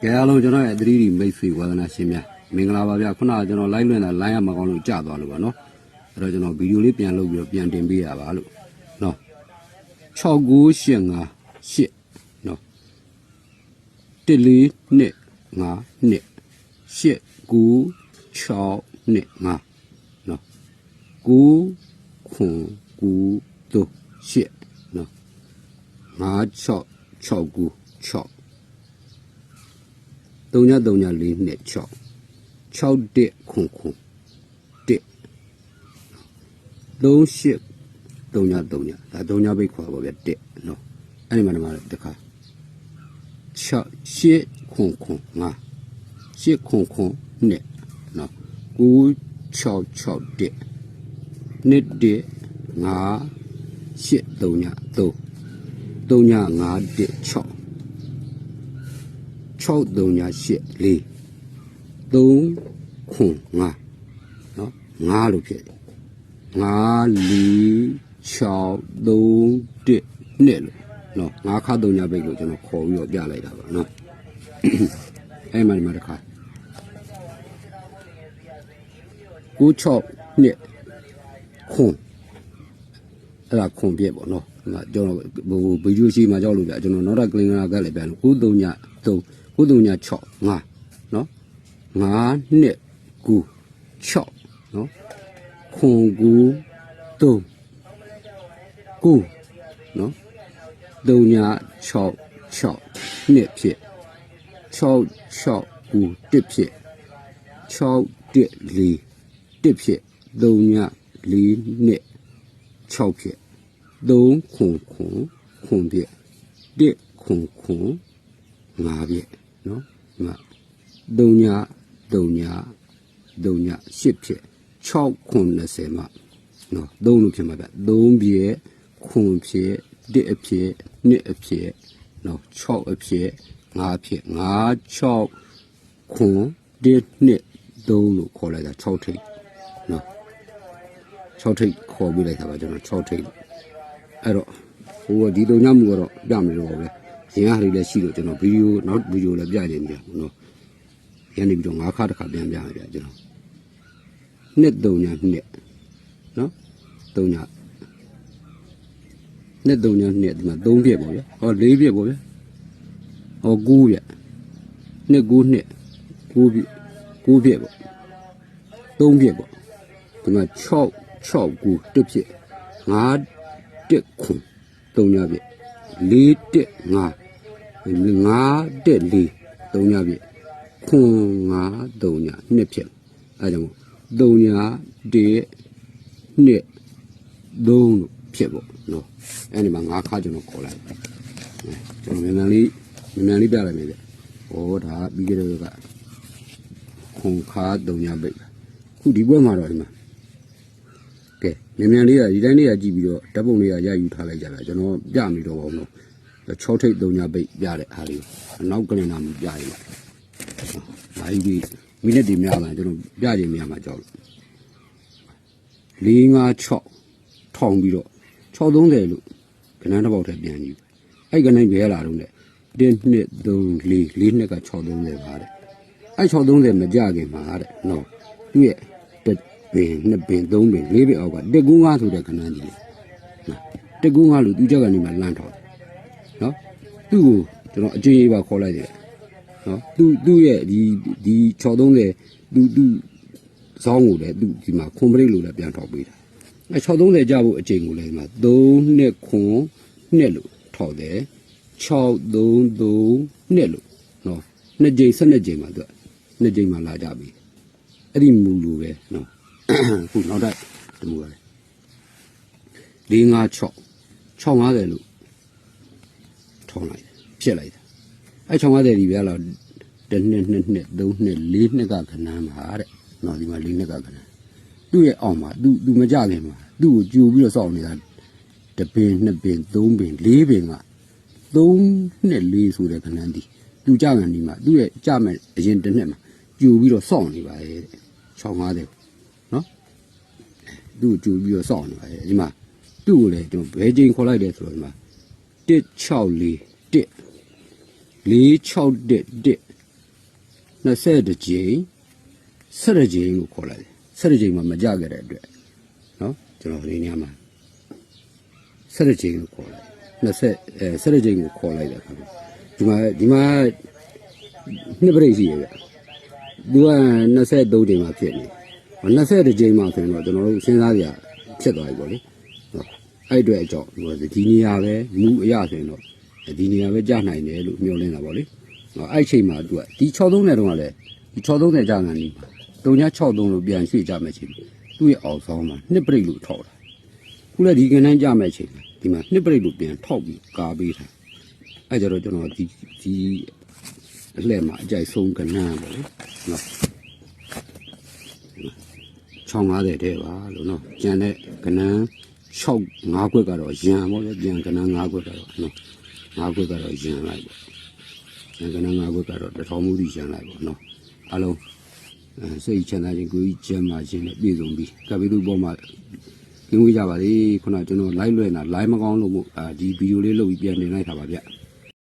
ကဲအားလုံးကျွန်တော်ရဲ့3D မိတ်ဆွေဝါသနာရှင်များမင်္ဂလာပါဗျာခုနကကျွန်တော် live လွှင့်တာ line ရမကောင်းလို့ကြာသွားလို့ပါနော်အဲ့တော့ကျွန်တော်ဗီဒီယိုလေးပြန်လုပ်ပြီးတော့ပြန်တင်ပေးရပါလို့နော်6985 8နော်14နှစ်5နှစ်8962နှစ်5နော်9 9 8နော်5669 6 3 3 4 2 6 6 1 9 9 1 3 8 3 3 ဒါ3ပိတ်ခွာပါဗျ1နော်အဲ့ဒီမှာတခါ6 8 9 9 5 8 9 9 2နော်9 6 6 1 2 1 5 8 3 3 3 5 1 6 6 3 8 4 3 9 5နော်5လို့ဖြစ်5 4 6 3 1 2လို့နော်5ခါ3ညပိတ်လို့ကျွန်တော်ခေါ်ပြီးတော့ပြလိုက်တာပါနော်အဲ့မှာဒီမှာတစ်ခါ9 6 2ခွန်အဲ့ဒါခွန်ပြည့်ပေါ့နော်ကျွန်တော်ဗီဒီယိုရှိမှကြောက်လို့ပြကျွန်တော်နောက်တစ်ကလင်ကလည်းပြန်လို့9 3 3 9 3 6 5နော်5 2 9 6နော်ခွန်9 3 9နော်3ည6 6နှစ်ဖြစ်6 6 9 1ဖြစ်6 1 4 1ဖြစ်3ည4နှစ်6ဖြစ်3ခွန်ခွန်ခွန်ဖြစ်1ခွန်ခွန်5ဖြစ်နော်ဒီမှာ3ည8ဖြစ်6ခွန်20မှာနော်3လို့ဖြစ်မှာဗျ3ပြည့်ခွန်ဖြစ်1အဖြစ်2အဖြစ်နော်6အဖြစ်5ဖြစ်5 6ခွန်1 2 3လို့ခေါ်လိုက်တာ6ထိပ်နော်6ထိပ်ခေါ်ပြလိုက်တာပါကျွန်တော်6ထိပ်အဲ့တော့ဟိုဒီတုံညမှုကတော့ပြမယ်လို့ပါပဲရင်အားတွေလည်းရှိလို့ကျွန်တော်ဗီဒီယိုနောက်ဗီဒီယိုလည်းပြနေပြီနော်ရန်နေပြီးတော့5ခါတစ်ခါပြန်ပြရပြကျွန်တော်နှစ်3ညနှစ်နော်3ညနှစ်3ညနှစ်ဒီမှာ3ပြည့်ပေါ့ဗျာဟော4ပြည့်ပေါ့ဗျာဟော9ပြည့်နှစ်9နှစ်9ပြည့်9ပြည့်ပေါ့3ပြည့်ပေါ့ဒီမှာ6 6 9 1ပြည့်5 1ခွန်3ညပြည့်4 1 5 5 1 4 3ညပြည့်ခွန်5 3ည2ဖြစ်အဲဒါကြောင့်3ည1 2 3လို့ဖြစ်ပေါ့နော်အဲ့ဒီမှာ5ခါကျွန်တော်ခေါ်လိုက်ကျွန်တော်မြန်လေးပြလိုက်မယ်ဗျဟောဒါပြီးကြတဲ့ကခွန်ခါ3ညပိတ်ခုဒီဘက်မှာတော့ဒီမှာကဲမြန်လေးကဒီတိုင်းလေးကကြည့်ပြီးတော့ဓာတ်ပုံလေးကရယူထားလိုက်ကြတာကျွန်တော်ပြမိတော့ပါဘူးနော်6ထိပ်3ညပိတ်ပြတဲ့အားလေးနောက်ကလည်းနာမပြရပါဘာကြီးမိနစ်ဒီများမှာကျွန်တော်ပြကြည့်မြင်မှာကြောက်လို့4 5 6ထောင်ပြီးတော့630လို့ကနန်းတစ်ပေါက်ထဲပြန်ယူအဲ့ကနန်းပြရလာတော့လေ1 2 3 4 4နှစ်က630ပါတဲ့အဲ့630မကြခင်မှာတဲ့နော်သူ့ရဲ့1ပင်2ပင်3ပင်4ပင်အောက်က195ဆိုတဲ့ကနန်းကြီးလေ195လို့သူချက်ကနေမှလန့်ထောက်နော်သူ့ကိုကျွန်တော်အကျေးပါခေါ်လိုက်တယ်နော်သူ့ရဲ့ဒီ630သူဇောင်းကိုလည်းသူဒီမှာခွန်ပရိတ်လို့လည်းပြန်ထောက်ပေးတာအဲ630ကြဖို့အချိန်ကိုလည်းဒီမှာ3နှစ်ခွန်နှစ်လို့ထောက်တယ်6 3 3နှစ်လို့နော်2ကြိမ်12ကြိမ်မှာသူ2ကြိမ်မှာလာကြပြီအဲ့ဒီမူလိုပဲနော်ခုနောက်တိုက်တမူရတယ်4 5 6 650လို့ထောင်းလိုက်ဖြစ်လိုက်တယ်အဲ650ဒီပဲလား1နှစ်2နှစ်3နှစ်4နှစ်ကခဏမှာတဲ့နော်ဒီမှာ4နှစ်ကခဏသူ့ရဲ့အောက်မှာသူမကြခင်မှာသူ့ကိုကြိုပြီးတော့စောင့်နေတာ1ပင်2ပင်3ပင်4ပင်က3နှစ်4ဆိုတဲ့ခဏဒီသူကြကန်ဒီမှာသူ့ရဲ့ကြမဲ့အရင်တစ်နှစ်မှာကြိုပြီးတော့စောင့်နေပါရဲ့650နော်သူ့ကိုကြိုပြီးတော့စောင့်နေပါရဲ့ဒီမှာသူ့ကိုလည်းကျွန်တော်ဘယ်ချိန်ခေါ်လိုက်လဲဆိုတော့ဒီမှာ164 1 4 6 1 1 20ကြိမ်17ကြိမ်ကိုခေါ်လိုက်တယ်17ကြိမ်မှာမကြခဲ့တဲ့အတွက်နော်ကျွန်တော်ဒီနေရာမှာ17ကြိမ်ကိုခေါ်လိုက်17ကြိမ်ကိုခေါ်လိုက်တယ်ခင်ဗျဒီမှာနှစ်ပရိတ်ရှိရဗျသူက23ကြိမ်မှာဖြစ်နေ20ကြိမ်မှာဆိုရင်တော့ကျွန်တော်တို့စဉ်းစားကြဖြစ်သွားပြီပေါ့လေနော်အဲ့အတွက်အကြောင်းဒီနေရာပဲမူအရဆိုရင်တော့ဒီနေရာပဲကြာနိုင်တယ်လို့မျှော်လင့်တာပေါ့လေနော်အဲ့ချိန်မှာသူကဒီ63နဲ့တုန်းကလည်းဒီ630ကြာငံနေပါ363လို့ပြန်ရွှေ့ကြမယ်ချိန်သူ့ရဲ့အောက်ဆောင်မှာနှစ်ပရိတ်လို့ထောက်တာခုလည်းဒီကနေ့ကြာမယ်ချိန်ဒီမှာနှစ်ပရိတ်လို့ပြန်ထောက်ပြီးကာပေးတာအဲ့ကြတော့ကျွန်တော်ဒီအလှဲ့မှာအကြိုက်ဆုံးကဏ္ဍပေါ့လေနော်650တဲ့ပါလို့နော်ကျန်တဲ့ကဏ္ဍ6 5ခွက်ကတော့ရံပေါ့လေပြန်ကဏ္ဍ5ခွက်ကတော့နော်5ခွက်ကတော့ရံလိုက်ပေါ့ကျန်ကဏ္ဍ5ခွက်ကတော့တစ်ထောင်မှုထိရံလိုက်ပေါ့နော်အလုံးစိတ်ချမ်းသာခြင်းကိုယ်ကြီးကျမ်းမာခြင်းနဲ့ပြည့်စုံပြီးကပ်ပြီးသူ့ဘောမှာကျင်းဝေးကြပါလေခုနကျွန်တော် live လွှဲနေတာ live မကောင်းလို့မို့ဒီဗီဒီယိုလေးလုပ်ပြီးပြန်တင်လိုက်တာပါဗျ